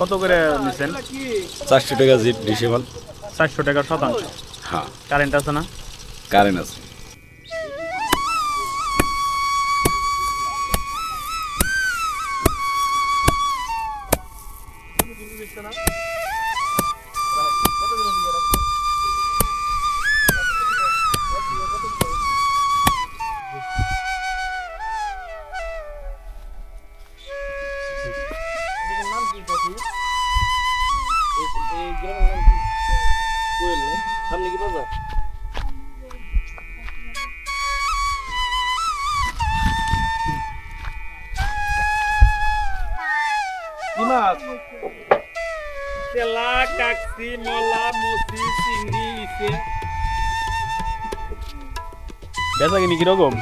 কত করে নিছেন? 400 টাকা ডিসেবল। 400 টাকা শতাংশ। হ্যাঁ, কারেন্ট আছে না? কারেন্ট আছে। তেলা, কাকসি, মলা, মসি, চিংড়ি ইসে। বেচা কিনি কিরকম?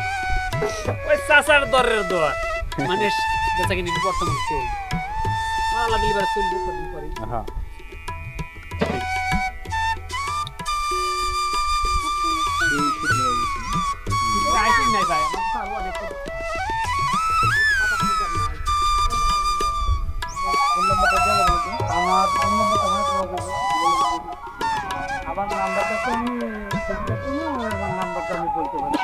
ওই চাচার দরের দর মানে বেচা কিনি বর্তমান কই মালা দিবার চলবে কদিন পরে। হ্যাঁ, আইটেম নাই ভাই আমার খাওয়া অনেক আমার নাম্বারটা তো আমি নাম্বারটা আমি বলতে পারি।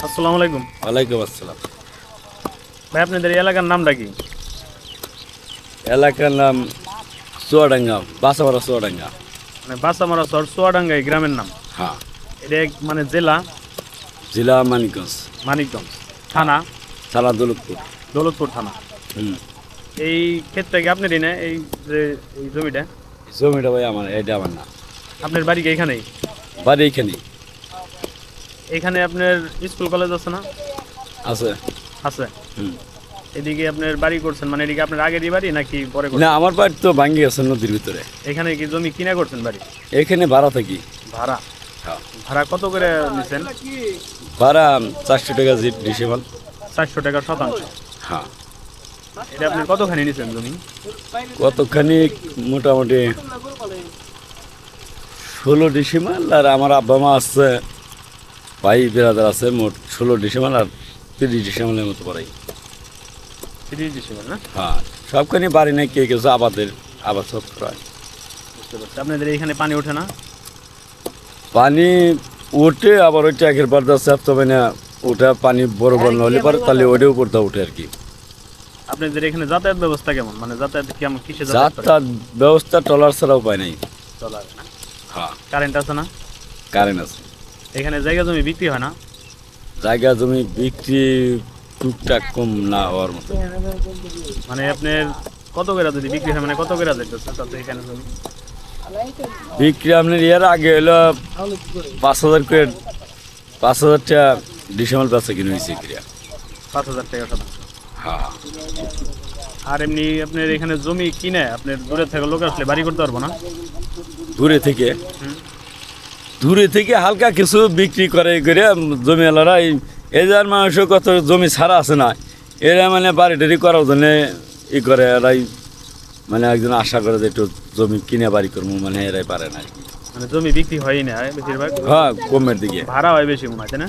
আসসালামু আলাইকুম। ওয়ালাইকুম আসসালাম। ভাই আপনাদের এলাকার নামটা কি? এলাকার নাম চুয়াডাঙ্গা, বাসামারা চুয়াডাঙ্গা। মানে বাসামারা শহর চুয়াডাঙ্গা এই গ্রামের নাম। হ্যাঁ, এটা মানে জেলা জেলা মানিকগঞ্জ, মানিকগঞ্জ, থানা থানা দৌলতপুর। দৌলতপুর থানা। এই ক্ষেত্রে কি আপনারই না এই যে এই জমিটা? জমিটা ভাই আমার, এটা আমার না। আপনার বাড়ি কি এখানেই? বাড়ি এইখানে এখানে আপনার স্কুল কলেজ আছে না? আছে। আছে। এদিকে আপনার বাড়ি করছেন, মানে এদিকে আপনার আগেরই বাড়ি নাকি পরে না, করছেন? আমার বাড়ি তো ভাঙ্গি আছে নদীর ভিতরে। এখানে কি জমি কিনা করছেন বাড়ি? এখানে ভাড়া থাকি। ভাড়া? হ্যাঁ, ভাড়া কত করে নিছেন? ভাড়া 400 টাকা ডিসেবল। 400 টাকা শতাংশ। হ্যাঁ। এটা আপনি কতখানি নিছেন জমি? কতখানি? মোটামুটি 16 ডিসেম্বর। আর আমার আব্বা মা আছে, ভাই বিরাদার আছে, মোট 16 ডিসেম্বর আর 30 ডিসেম্বরের মতো পড়াই। 30 ডিসেম্বর না? হ্যাঁ, সবখানি বাড়ি নেই, কে কিছু আবাদ সব করা। বুঝতে পারছি। আপনাদের এখানে পানি ওঠে না? পানি ওঠে, আবার ওইটা একের পর তবে না ওটা পানি বড় বড় হলে পারে, তাহলে ওইটার উপর দা উঠে আর কি। আপনাদের এখানে যাতায়াত ব্যবস্থা কেমন? মানে যাতায়াত কেমন, কিসে যাতায়াত করেন? যাতায়াত ব্যবস্থা ট্রলার ছাড়া উপায় নেই। চলার না? হ্যাঁ, কারেন্ট আছে না? কারেন্ট আছে। এখানে জায়গা জমি বিক্রি হয় না? জায়গা জমি বিক্রি টুকটাক কম না হওয়ার মতো। মানে আপনার কত করে যদি বিক্রি হয়, মানে কত করে যেতেছে তাতে এখানে জমি? বিক্রি আপনার এর আগে হলো 5,000 করে, 5,000 টাকা ডিসেম্বর বেচা কিনে হয়েছে ক্রিয়া। 5,000 টাকা শতাংশ। হ্যাঁ, আর এমনি আপনার এখানে জমি কিনে আপনার দূরে থেকে লোক আসলে বাড়ি করতে পারবো না? দূরে থেকে হালকা কিছু বিক্রি করে জমিওয়ালারা এই যার মানুষও কত জমি ছাড়া আছে না, এরা মানে বাড়ি টাড়ি করার জন্য করে, এরাই মানে একজন আশা করে যে একটু জমি কিনে বাড়ি করবো, মানে এরাই পারে না আর কি। মানে জমি বিক্রি হয়ই না বেশিরভাগ, হ্যাঁ কমের দিকে ভাড়া হয় বেশি মনে হয়, তাই না?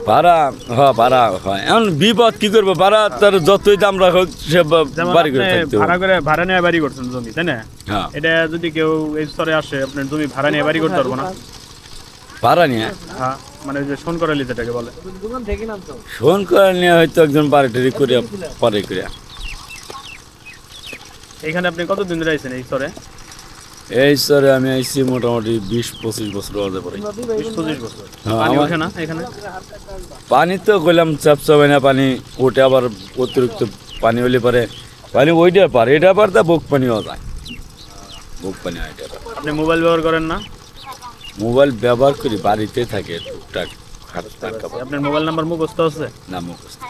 ভাড়া, হ্যাঁ ভাড়া হয়। এখন বিপদ কি করবো, ভাড়া তার যতই দাম রাখুক সে যেমন বাড়ি করে আপনি থাকতে হবে। ভাড়া নিয়ে বাড়ি করছেন জমি, তাই না? হ্যাঁ এটা যদি কেউ এই স্তরে আসে, আপনার জমি ভাড়া নিয়ে বাড়ি করতে পারবো না? ভাড়া নিয়ে হ্যাঁ, মানে যে শোন করালি যেটাকে বলে। ফোন করে নিয়ে হয়তো একজন বাড়ি টাড়ি করে পরে করে। এখানে আপনি কতদিন ধরে আইছেন এই স্তরে? এই স্তরে আমি আইছি মোটামুটি 20-25 বছর হতে পারে। 20-25 বছর। হ্যাঁ, পানি আমার- ওঠে না এখানে? পানি তো কইলাম চাপচাপাই না, পানি ওঠে, আবার অতিরিক্ত পানি হলে পারে পানি ওইটা পারে, এটা পারে তা বুক পানিও যায়, বুক পানি হয় এটা পারে। আপনি মোবাইল ব্যবহার করেন না? মোবাইল ব্যবহার করি, বাড়িতে থাকে টুকটাক টাকা আপনার মোবাইল নাম্বার মুখস্থ আছে? না মুখস্থ।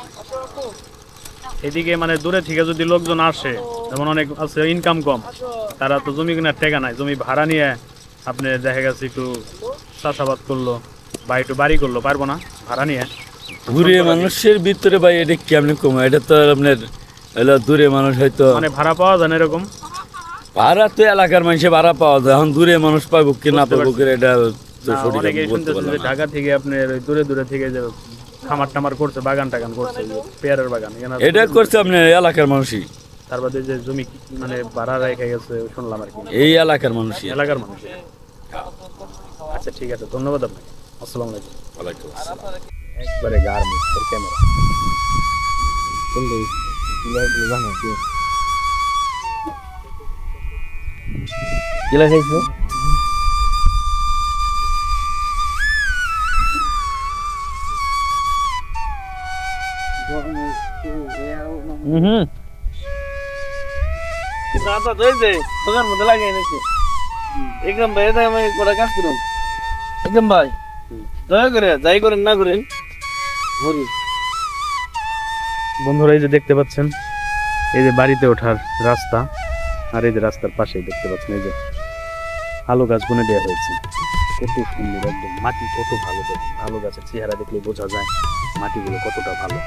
এদিকে মানে দূরে থেকে যদি লোকজন আসে, যেমন অনেক আছে ইনকাম কম, তারা তো জমি কেনার টাকা নাই, জমি ভাড়া নিয়ে আপনি দেখা গেছে একটু চাষাবাদ করলো বা একটু বাড়ি করলো, পারবো না ভাড়া নিয়ে? দূরে মানুষের ভিতরে ভাই এটা কেমনি কমে, এটা তো আপনার হলো দূরে মানুষ হয়তো মানে ভাড়া পাওয়া যায় না এরকম? ভাড়া তো এলাকার মানুষে ভাড়া পাওয়া যায়, এখন দূরে মানুষ পাবো কি না পাবো কি এটা তো না, সঠিক অনেকেই আমি বলতে শুনতেছে পারলাম যে না। ঢাকা থেকে আপনার ওই দূরে দূরে থেকে যে খামার টামার করছে, বাগান টাগান করছে, যে পেয়ারের বাগান, এখানে এটা করছে আপনার এলাকার মানুষই, তার বাদে যে জমি মানে ভাড়া রেখে গেছে শুনলাম আর কি, এই এলাকার মানুষই। এলাকার মানুষ। আচ্ছা ঠিক আছে, ধন্যবাদ আপনাকে। আসসালামু আলাইকুম। ওয়ালাইকুম আসসালাম। একবারে গার মুখের ক্যামেরা গিলা খাইছো? হুম রাতা তো এই যে দোকান মধ্যে লাগিয়ে এনেছি। একদম ভাই, এটা আমি কটা কাজ করুন। একদম ভাই দয়া করে যাই করেন না করেন হরি। বন্ধুরা, এই যে দেখতে পাচ্ছেন, এই যে বাড়িতে ওঠার রাস্তা, আর এই যে রাস্তার পাশেই দেখতে পাচ্ছেন এই যে আলু গাছ বুনে দেওয়া হয়েছে। কত সুন্দর, একদম মাটি কত ভালো, দেখুন আলু গাছের চেহারা দেখলে বোঝা যায় মাটিগুলো কতটা ভালো।